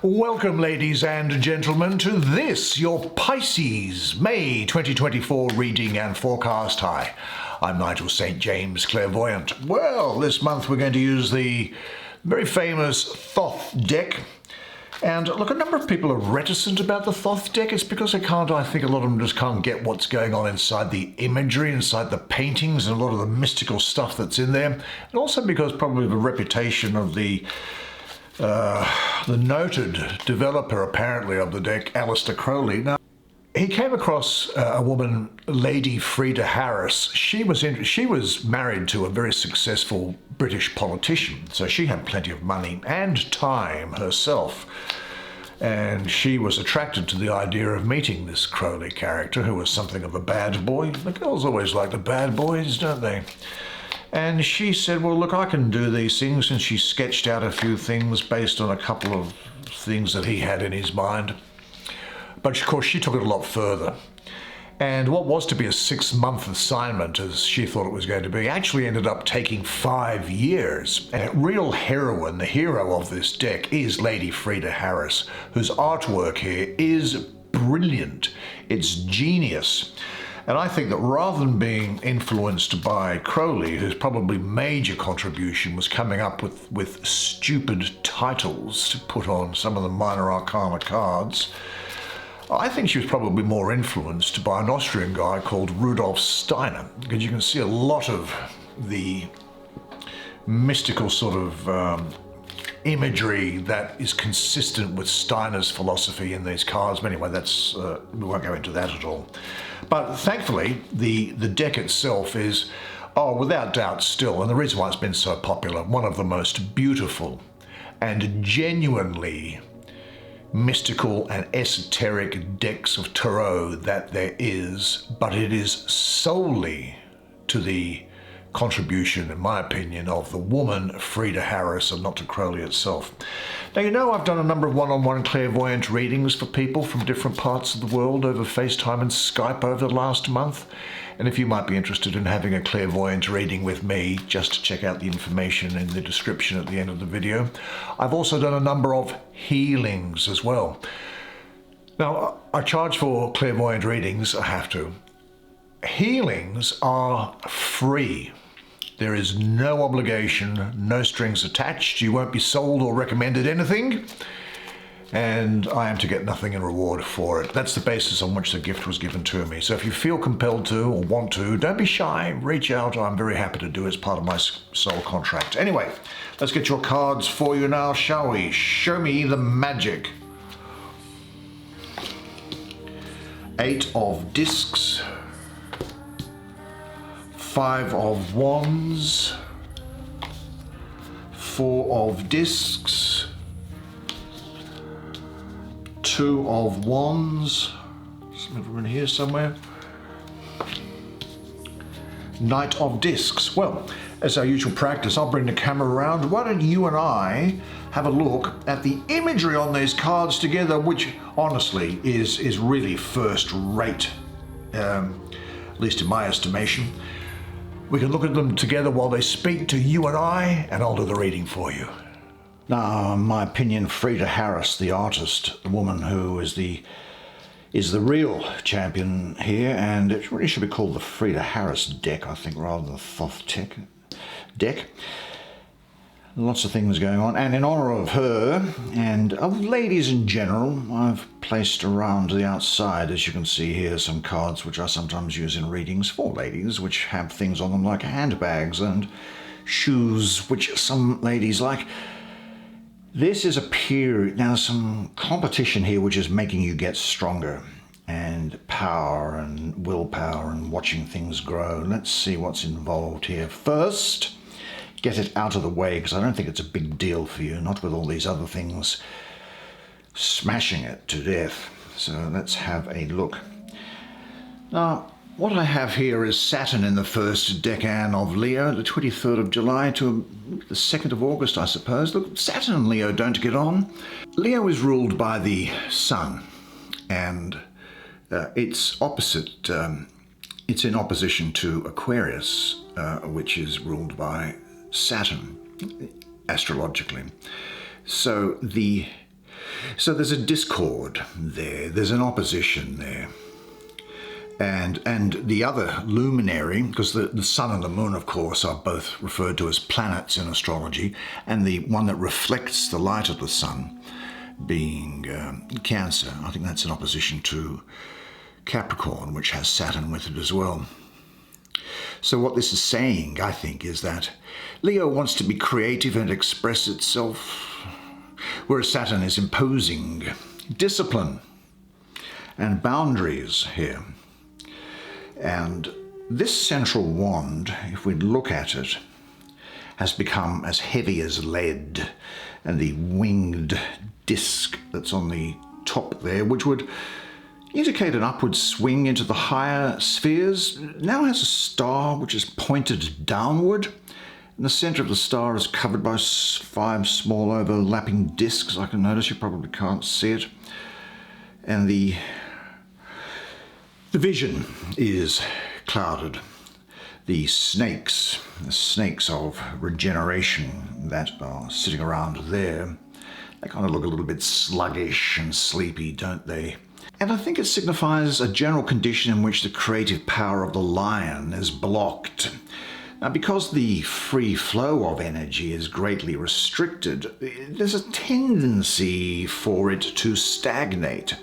Welcome, ladies and gentlemen, to this, your Pisces May 2024 reading and forecast. Hi, I'm Nigel St. James, clairvoyant. Well, this month we're going to use the very famous Thoth deck. And look, a number of people are reticent about the Thoth deck. It's because I think a lot of them just can't get what's going on inside the imagery, inside the paintings, and a lot of the mystical stuff that's in there. And also because probably the reputation of the noted developer, apparently, of the deck, Aleister Crowley. Now, he came across a woman, Lady Freda Harris. She was married to a very successful British politician, so she had plenty of money and time herself. And she was attracted to the idea of meeting this Crowley character, who was something of a bad boy. The girls always like the bad boys, don't they? And she said, well, look, I can do these things. And she sketched out a few things based on a couple of things that he had in his mind. But of course, she took it a lot further. And what was to be a 6-month assignment, as she thought it was going to be, actually ended up taking 5 years. And the real heroine, the hero of this deck, is Lady Freda Harris, whose artwork here is brilliant. It's genius. And I think that rather than being influenced by Crowley, whose probably major contribution was coming up with stupid titles to put on some of the minor arcana cards, I think she was probably more influenced by an Austrian guy called Rudolf Steiner, because you can see a lot of the mystical sort of imagery that is consistent with Steiner's philosophy in these cards. But anyway, we won't go into that at all. But thankfully, the deck itself is, without doubt still, and the reason why it's been so popular, one of the most beautiful and genuinely mystical and esoteric decks of tarot that there is, but it is solely to the contribution, in my opinion, of the woman Freda Harris and not to Crowley itself. Now, you know, I've done a number of one-on-one clairvoyant readings for people from different parts of the world over FaceTime and Skype over the last month. And if you might be interested in having a clairvoyant reading with me, just check out the information in the description at the end of the video. I've also done a number of healings as well. Now, I charge for clairvoyant readings, I have to. Healings are free. There is no obligation, no strings attached. You won't be sold or recommended anything. And I am to get nothing in reward for it. That's the basis on which the gift was given to me. So if you feel compelled to or want to, don't be shy, reach out. I'm very happy to do it as part of my soul contract. Anyway, let's get your cards for you now, shall we? Show me the magic. 8 of discs. 5 of wands. 4 of discs. 2 of wands, something in here somewhere. Knight of discs. Well, as our usual practice, I'll bring the camera around. Why don't you and I have a look at the imagery on these cards together, which honestly is really first rate, at least in my estimation. We can look at them together while they speak to you and I, and I'll do the reading for you. Now, in my opinion, Freda Harris, the artist, the woman who is the real champion here, and it really should be called the Freda Harris deck, I think, rather than the Thoth deck. Lots of things going on, and in honor of her and of ladies in general, I've placed around the outside, as you can see here, some cards which I sometimes use in readings for ladies, which have things on them like handbags and shoes, which some ladies like. This is a period, now some competition here which is making you get stronger, and power and willpower and watching things grow. Let's see what's involved here. First, get it out of the way, because I don't think it's a big deal for you, not with all these other things smashing it to death. So let's have a look. Now, what I have here is Saturn in the first decan of Leo, the 23rd of July to the 2nd of August, I suppose. Look, Saturn and Leo don't get on. Leo is ruled by the Sun, and it's opposite. It's in opposition to Aquarius, which is ruled by Saturn, astrologically. So the So there's a discord there, there's an opposition there. And the other luminary, because the sun and the moon, of course, are both referred to as planets in astrology, and the one that reflects the light of the sun being Cancer, I think that's in opposition to Capricorn, which has Saturn with it as well. So what this is saying, I think, is that Leo wants to be creative and express itself, whereas Saturn is imposing discipline and boundaries here. And this central wand, if we look at it, has become as heavy as lead, and the winged disc that's on the top there, which would indicate an upward swing into the higher spheres, now has a star which is pointed downward. And the center of the star is covered by 5 small overlapping discs. I can notice you probably can't see it. And the vision is clouded. The snakes of regeneration that are sitting around there, they kind of look a little bit sluggish and sleepy, don't they? And I think it signifies a general condition in which the creative power of the lion is blocked. Now, because the free flow of energy is greatly restricted, there's a tendency for it to stagnate.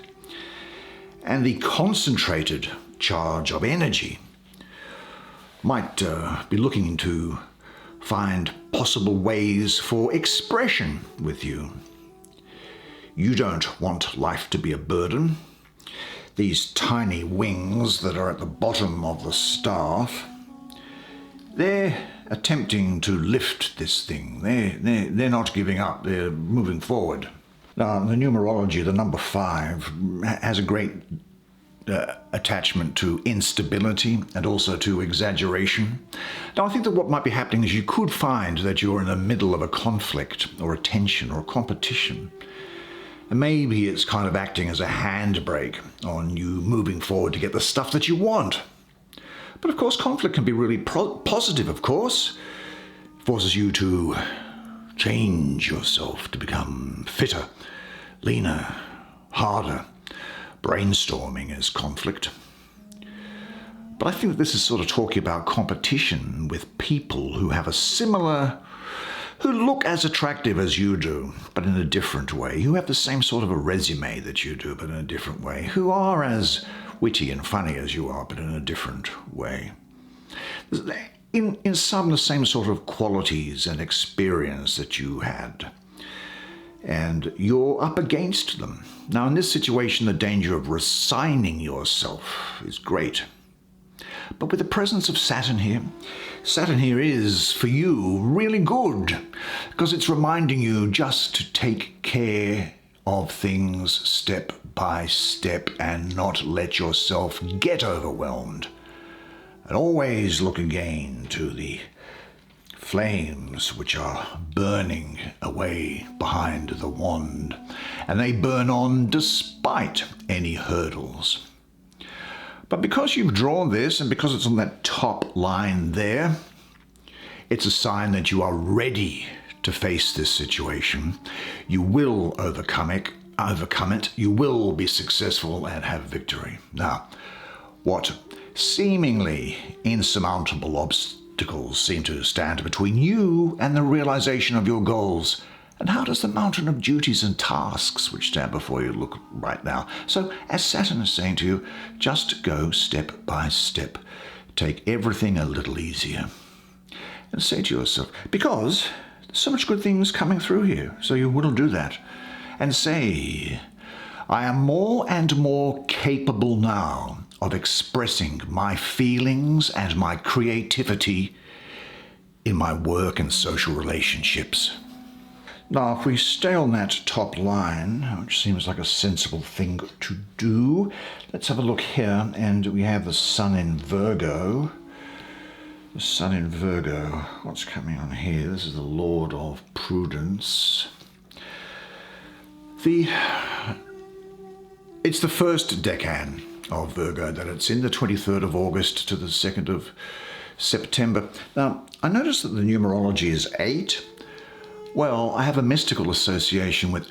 And the concentrated charge of energy might be looking to find possible ways for expression with you. You don't want life to be a burden. These tiny wings that are at the bottom of the staff, they're attempting to lift this thing. They're not giving up, they're moving forward. Now, in the numerology, the number 5 has a great attachment to instability and also to exaggeration. Now, I think that what might be happening is you could find that you're in the middle of a conflict or a tension or a competition. And maybe it's kind of acting as a handbrake on you moving forward to get the stuff that you want. But of course, conflict can be really positive, of course. It forces you to change yourself to become fitter, leaner, harder. Brainstorming is conflict. But I think that this is sort of talking about competition with people who have a similar, who look as attractive as you do, but in a different way, who have the same sort of a resume that you do, but in a different way, who are as witty and funny as you are, but in a different way. In some, the same sort of qualities and experience that you had. And you're up against them. Now, in this situation, the danger of resigning yourself is great. But with the presence of Saturn here is, for you, really good, because it's reminding you just to take care of things step by step and not let yourself get overwhelmed. And always look again to the flames which are burning away behind the wand, and they burn on despite any hurdles. But because you've drawn this, and because it's on that top line there, it's a sign that you are ready to face this situation. You will overcome it, you will be successful and have victory. Now, what seemingly insurmountable obstacles seem to stand between you and the realization of your goals? And how does the mountain of duties and tasks which stand before you look right now? So, as Saturn is saying to you, just go step by step. Take everything a little easier. And say to yourself, because there's so much good things coming through here, so you will do that. And say, I am more and more capable now of expressing my feelings and my creativity in my work and social relationships. Now, if we stay on that top line, which seems like a sensible thing to do, let's have a look here, and we have the Sun in Virgo. The Sun in Virgo, what's coming on here? This is the Lord of Prudence. It's the first decan of Virgo that it's in, the 23rd of August to the 2nd of September. Now, I noticed that the numerology is 8. Well, I have a mystical association with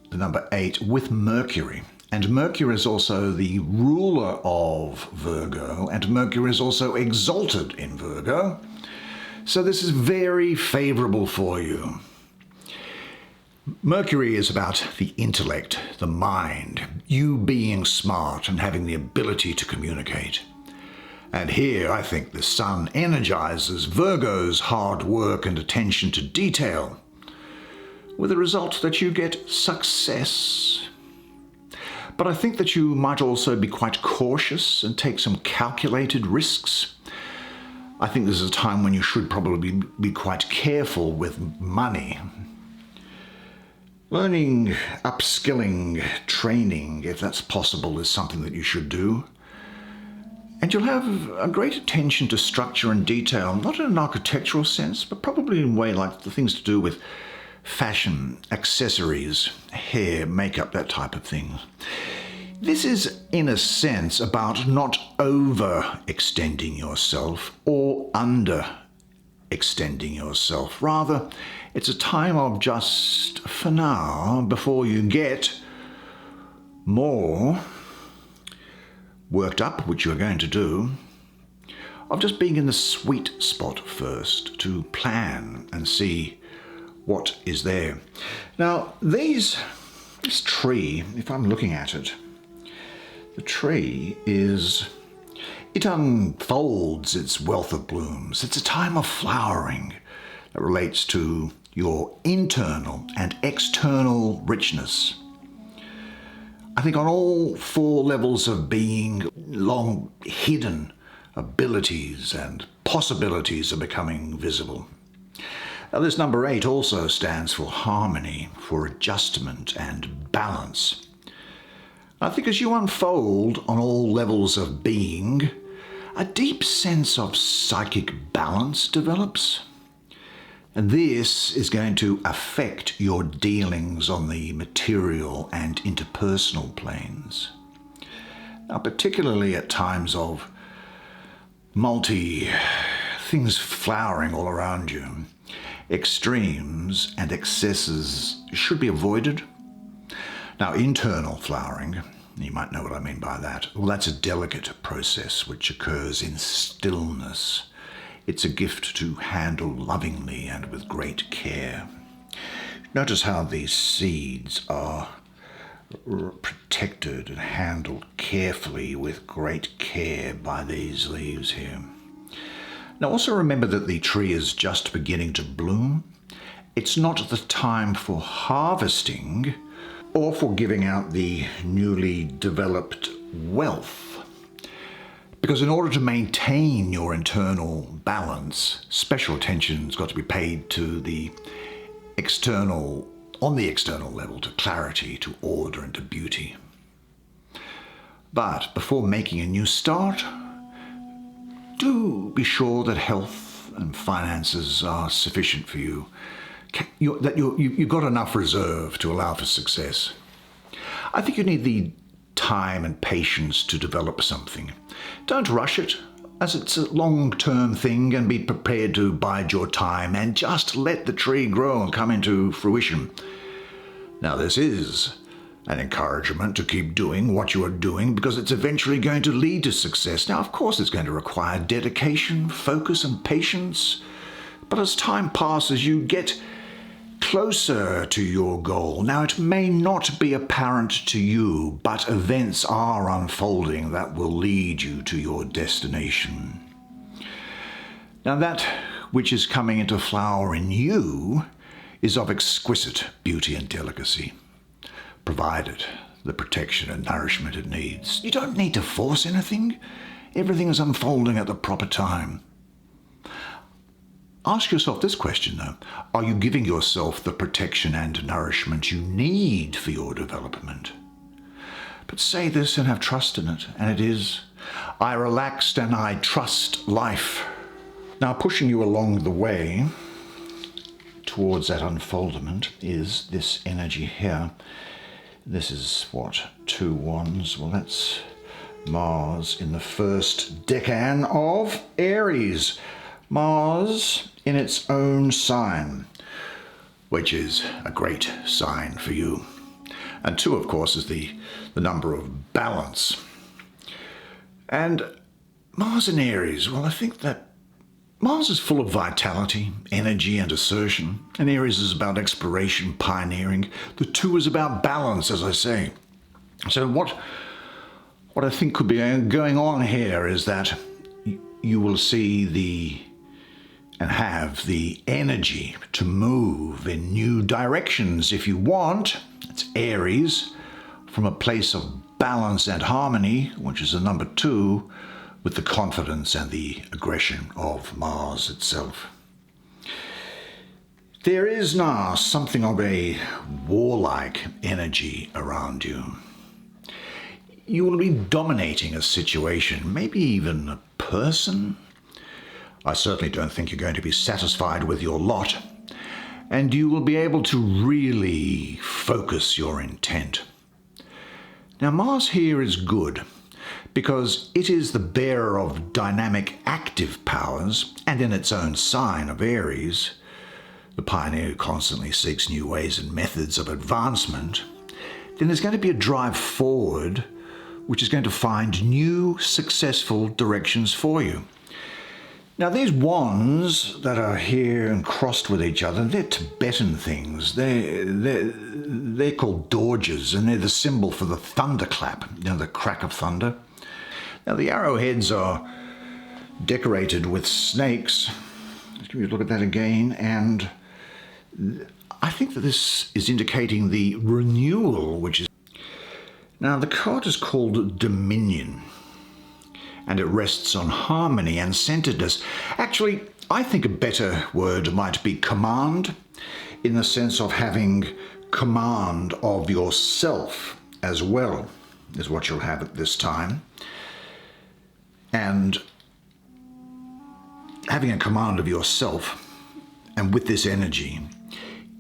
the number 8, with Mercury. And Mercury is also the ruler of Virgo, and Mercury is also exalted in Virgo. So this is very favorable for you. Mercury is about the intellect, the mind, you being smart and having the ability to communicate. And here I think the Sun energizes Virgo's hard work and attention to detail, with the result that you get success. But I think that you might also be quite cautious and take some calculated risks. I think this is a time when you should probably be quite careful with money. Learning, upskilling, training, if that's possible, is something that you should do. And you'll have a great attention to structure and detail, not in an architectural sense, but probably in a way like the things to do with fashion, accessories, hair, makeup, that type of thing. This is, in a sense, about not overextending yourself or underextending yourself. Rather, it's a time of just, for now, before you get more worked up, which you're going to do, of just being in the sweet spot first to plan and see what is there. Now, this tree, if I'm looking at it, the tree it unfolds its wealth of blooms. It's a time of flowering that relates to your internal and external richness. I think on all 4 levels of being, long hidden abilities and possibilities are becoming visible. Now, this number 8 also stands for harmony, for adjustment and balance. I think as you unfold on all levels of being, a deep sense of psychic balance develops. And this is going to affect your dealings on the material and interpersonal planes. Now, particularly at times of things flowering all around you, extremes and excesses should be avoided. Now, internal flowering, you might know what I mean by that. Well, that's a delicate process which occurs in stillness. It's a gift to handle lovingly and with great care. Notice how these seeds are protected and handled carefully with great care by these leaves here. Now, also remember that the tree is just beginning to bloom. It's not the time for harvesting or for giving out the newly developed wealth. Because in order to maintain your internal balance, special attention's got to be paid to the external, on the external level, to clarity, to order, and to beauty. But before making a new start, do be sure that health and finances are sufficient for you, that you've got enough reserve to allow for success. I think you need the time and patience to develop something. Don't rush it, as it's a long-term thing, and be prepared to bide your time and just let the tree grow and come into fruition. Now, this is an encouragement to keep doing what you are doing because it's eventually going to lead to success. Now, of course, it's going to require dedication, focus, and patience. But as time passes, you get closer to your goal. Now, it may not be apparent to you, but events are unfolding that will lead you to your destination. Now, that which is coming into flower in you is of exquisite beauty and delicacy, provided the protection and nourishment it needs. You don't need to force anything. Everything is unfolding at the proper time. Ask yourself this question, though. Are you giving yourself the protection and nourishment you need for your development? But say this and have trust in it, and it is, I relaxed and I trust life. Now, pushing you along the way towards that unfoldment is this energy here. This is what? 2 wands. Well, that's Mars in the first decan of Aries. Mars in its own sign, which is a great sign for you. And 2, of course, is the number of balance. And Mars in Aries, well, I think that Mars is full of vitality, energy, and assertion. And Aries is about exploration, pioneering. The 2 is about balance, as I say. So what I think could be going on here is that you will see and have the energy to move in new directions if you want. It's Aries, from a place of balance and harmony, which is the number 2, with the confidence and the aggression of Mars itself. There is now something of a warlike energy around you. You will be dominating a situation, maybe even a person. I certainly don't think you're going to be satisfied with your lot, and you will be able to really focus your intent. Now, Mars here is good because it is the bearer of dynamic active powers, and in its own sign of Aries, the pioneer who constantly seeks new ways and methods of advancement. Then there's going to be a drive forward which is going to find new successful directions for you. Now, these wands that are here and crossed with each other, they're Tibetan things. They're called dorjes, and they're the symbol for the thunderclap, the crack of thunder. Now, the arrowheads are decorated with snakes. Let's give you a look at that again. And I think that this is indicating the renewal, which is... Now, the card is called Dominion, and it rests on harmony and centeredness. Actually, I think a better word might be command, in the sense of having command of yourself as well, is what you'll have at this time. And having a command of yourself, and with this energy,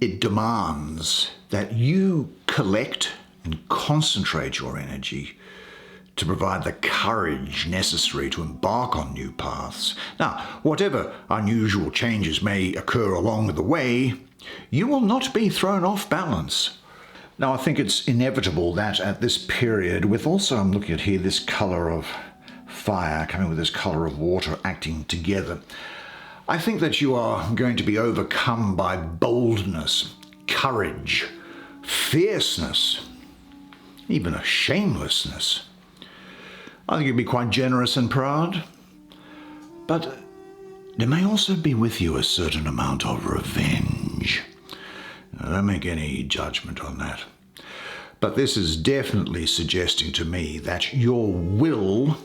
it demands that you collect and concentrate your energy to provide the courage necessary to embark on new paths. Now, whatever unusual changes may occur along the way, you will not be thrown off balance. Now, I think it's inevitable that at this period, with also, I'm looking at here, this colour of fire coming with this colour of water acting together, I think that you are going to be overcome by boldness, courage, fierceness, even a shamelessness. I think you'll be quite generous and proud, but there may also be with you a certain amount of revenge. Now, don't make any judgment on that. But this is definitely suggesting to me that your will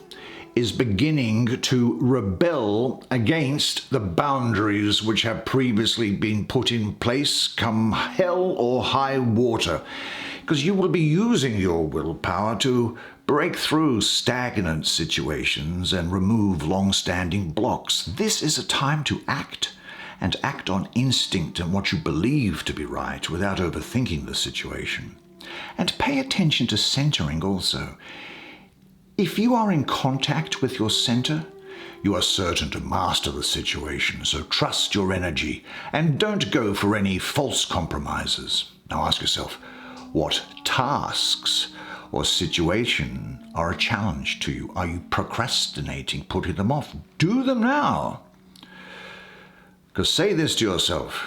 is beginning to rebel against the boundaries which have previously been put in place, come hell or high water, because you will be using your willpower to break through stagnant situations and remove long-standing blocks. This is a time to act, and act on instinct and what you believe to be right without overthinking the situation. And pay attention to centering also. If you are in contact with your center, you are certain to master the situation, so trust your energy and don't go for any false compromises. Now ask yourself, what tasks or situation are a challenge to you? Are you procrastinating, putting them off? Do them now. Because say this to yourself,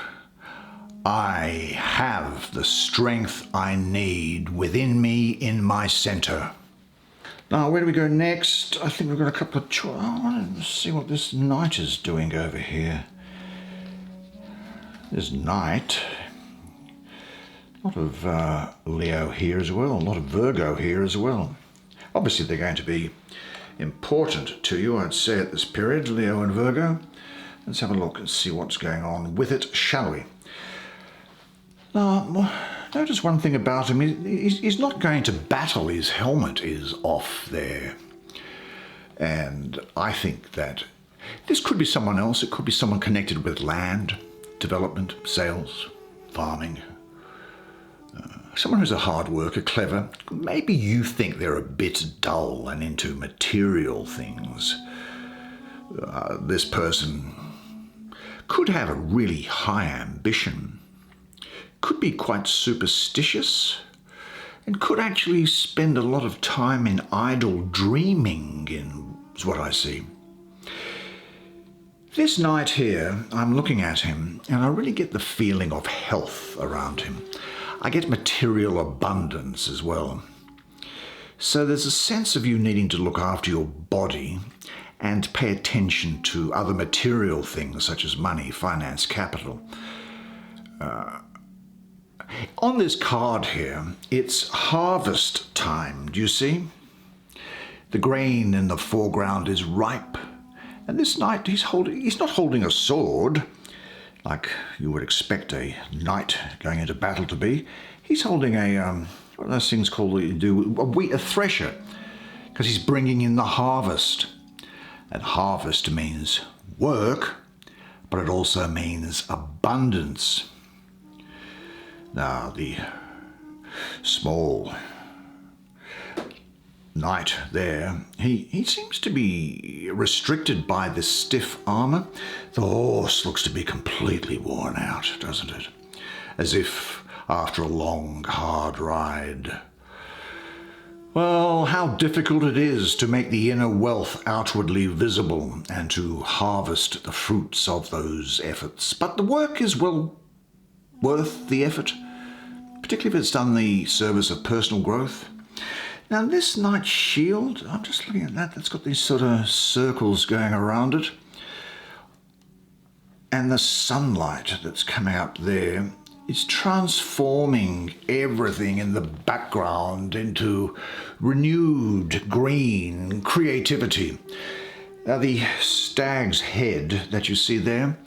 I have the strength I need within me in my center. Now, where do we go next? I think we've got a couple of choices. I want to see what this knight is doing over here. This knight. A lot of Leo here as well, a lot of Virgo here as well. Obviously, they're going to be important to you, I'd say, at this period, Leo and Virgo. Let's have a look and see what's going on with it, shall we? Now, notice one thing about him. He's not going to battle. His helmet is off there. And I think that this could be someone else. It could be someone connected with land, development, sales, farming. Someone who's a hard worker, clever. Maybe you think they're a bit dull and into material things. This person could have a really high ambition, could be quite superstitious, and could actually spend a lot of time in idle dreaming, is what I see. This knight here, I'm looking at him, and I really get the feeling of health around him. I get material abundance as well. So there's a sense of you needing to look after your body and pay attention to other material things such as money, finance, capital. On this card here, it's harvest time, do you see? The grain in the foreground is ripe. And this knight, he's not holding a sword, like you would expect a knight going into battle to be. He's holding what are those things called that you do? A thresher, because he's bringing in the harvest. And harvest means work, but it also means abundance. Now, the small knight there, he seems to be restricted by this stiff armour. The horse looks to be completely worn out, doesn't it? As if after a long, hard ride. Well, how difficult it is to make the inner wealth outwardly visible and to harvest the fruits of those efforts. But the work is well worth the effort, particularly if it's done in the service of personal growth. Now this knight's shield, I'm just looking at that, that's got these sort of circles going around it. And the sunlight that's coming up there is transforming everything in the background into renewed green creativity. Now the stag's head that you see there,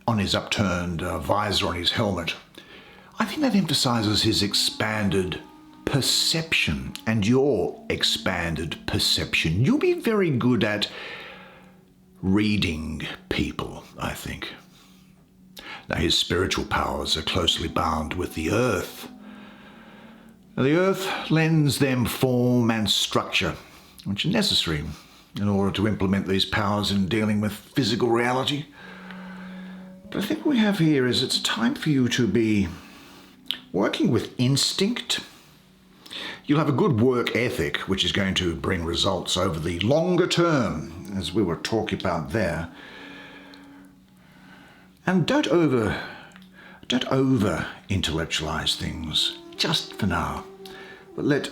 on his upturned visor on his helmet, I think that emphasizes his expanded perception and your expanded perception. You'll be very good at reading people, I think. Now, his spiritual powers are closely bound with the earth. Now, the earth lends them form and structure, which are necessary in order to implement these powers in dealing with physical reality. But I think what we have here is it's time for you to be working with instinct. You'll have a good work ethic, which is going to bring results over the longer term, as we were talking about there. And don't over intellectualize things, just for now. But let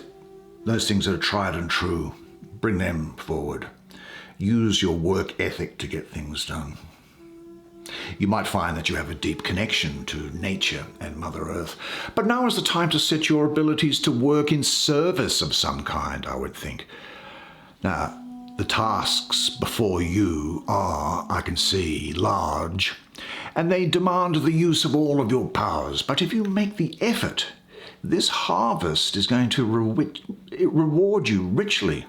those things that are tried and true, bring them forward. Use your work ethic to get things done. You might find that you have a deep connection to nature and Mother Earth. But now is the time to set your abilities to work in service of some kind, I would think. Now, the tasks before you are, I can see, large, and they demand the use of all of your powers. But if you make the effort, this harvest is going to reward you richly.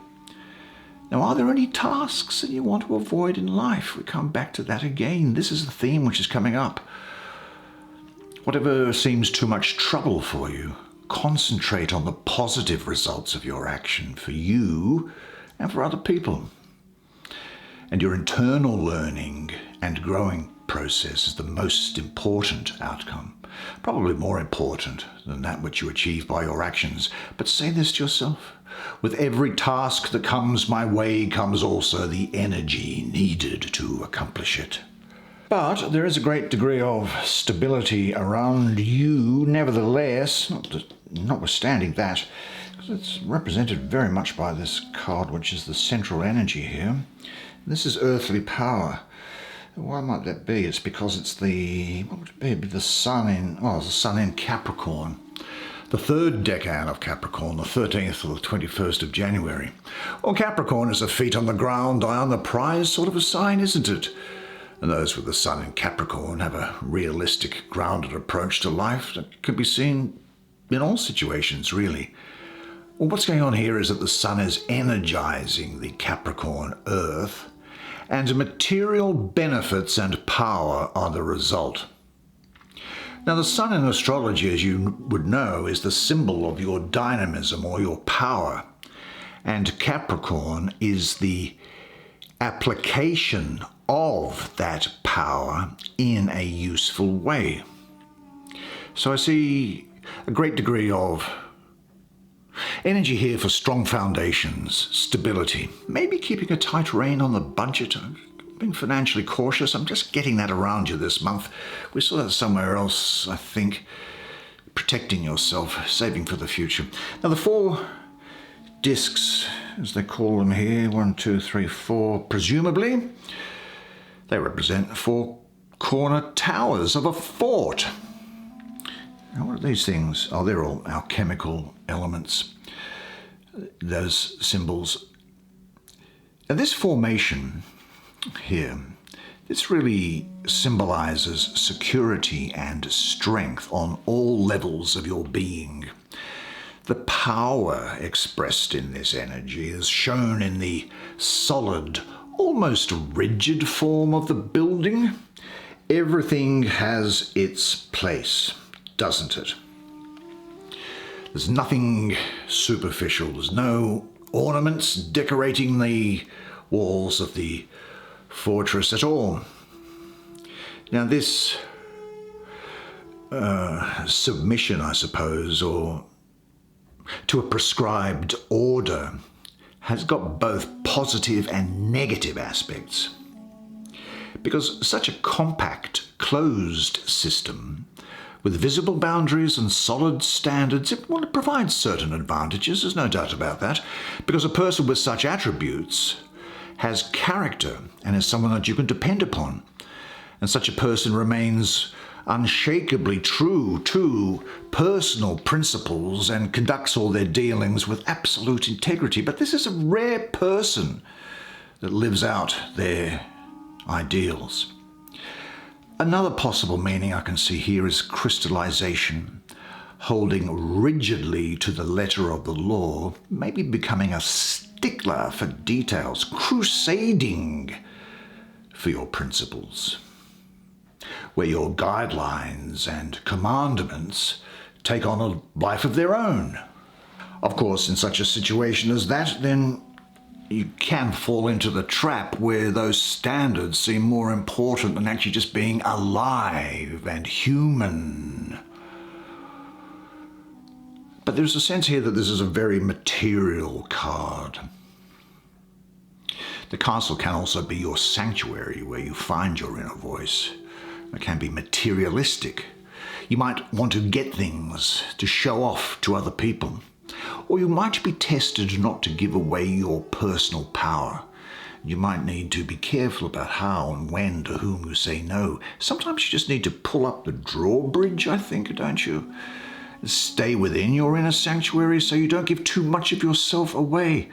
Now, are there any tasks that you want to avoid in life? We come back to that again. This is the theme which is coming up. Whatever seems too much trouble for you, concentrate on the positive results of your action for you and for other people. And your internal learning and growing process is the most important outcome, probably more important than that which you achieve by your actions. But say this to yourself: with every task that comes my way comes also the energy needed to accomplish it. But there is a great degree of stability around you, nevertheless, notwithstanding that, because it's represented very much by this card, which is the central energy here. This is earthly power. Why might that be? It's because it's what would it be? It'd be the sun in Capricorn. The third decan of Capricorn, the 13th to the 21st of January. Well, Capricorn is a feet on the ground, eye on the prize sort of a sign, isn't it? And those with the sun in Capricorn have a realistic, grounded approach to life that can be seen in all situations, really. Well, what's going on here is that the sun is energizing the Capricorn earth, and material benefits and power are the result. Now, the sun in astrology, as you would know, is the symbol of your dynamism or your power, and Capricorn is the application of that power in a useful way. So I see a great degree of Energy here for strong foundations, stability, maybe keeping a tight rein on the budget, being financially cautious. I'm just getting that around you this month. We saw that somewhere else, I think. Protecting yourself, saving for the future. Now the 4 discs, as they call them here, 1, 2, 3, 4, presumably, they represent 4 corner towers of a fort. Now what are these things? Oh, they're all alchemical elements, those symbols. And this formation here, this really symbolizes security and strength on all levels of your being. The power expressed in this energy is shown in the solid, almost rigid form of the building. Everything has its place, doesn't it? There's nothing superficial. There's no ornaments decorating the walls of the fortress at all. Now this submission, I suppose, or to a prescribed order, has got both positive and negative aspects. Because such a compact, closed system with visible boundaries and solid standards, it provides certain advantages, there's no doubt about that, because a person with such attributes has character and is someone that you can depend upon. And such a person remains unshakably true to personal principles and conducts all their dealings with absolute integrity. But this is a rare person that lives out their ideals. Another possible meaning I can see here is crystallization, holding rigidly to the letter of the law, maybe becoming a stickler for details, crusading for your principles, where your guidelines and commandments take on a life of their own. Of course, in such a situation as that, then you can fall into the trap where those standards seem more important than actually just being alive and human. But there's a sense here that this is a very material card. The castle can also be your sanctuary where you find your inner voice. It can be materialistic. You might want to get things to show off to other people. Or you might be tested not to give away your personal power. You might need to be careful about how and when to whom you say no. Sometimes you just need to pull up the drawbridge, I think, don't you? Stay within your inner sanctuary so you don't give too much of yourself away.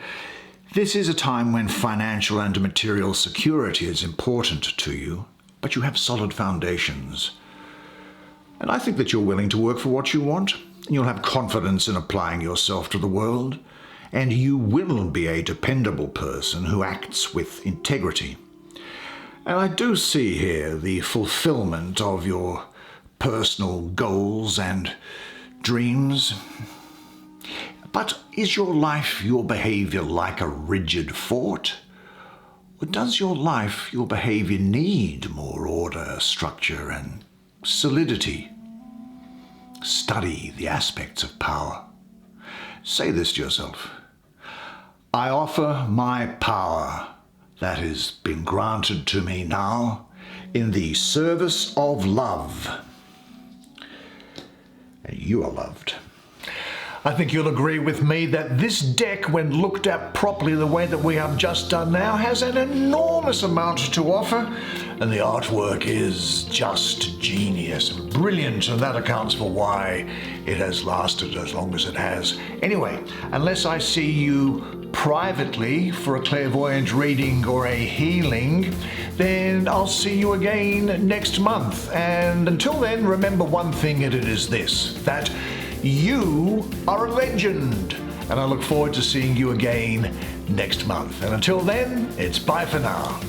This is a time when financial and material security is important to you, but you have solid foundations. And I think that you're willing to work for what you want, and you'll have confidence in applying yourself to the world, and you will be a dependable person who acts with integrity. And I do see here the fulfillment of your personal goals and dreams. But is your life, your behavior like a rigid fort? Or does your life, your behavior need more order, structure, and solidity? Study the aspects of power. Say this to yourself. I offer my power that has been granted to me now in the service of love. And you are loved. I think you'll agree with me that this deck, when looked at properly the way that we have just done now, has an enormous amount to offer, and the artwork is just genius and brilliant, and that accounts for why it has lasted as long as it has. Anyway, unless I see you privately for a clairvoyant reading or a healing, then I'll see you again next month. And until then, remember one thing, and it is this, that you are a legend, and I look forward to seeing you again next month. And until then, it's bye for now.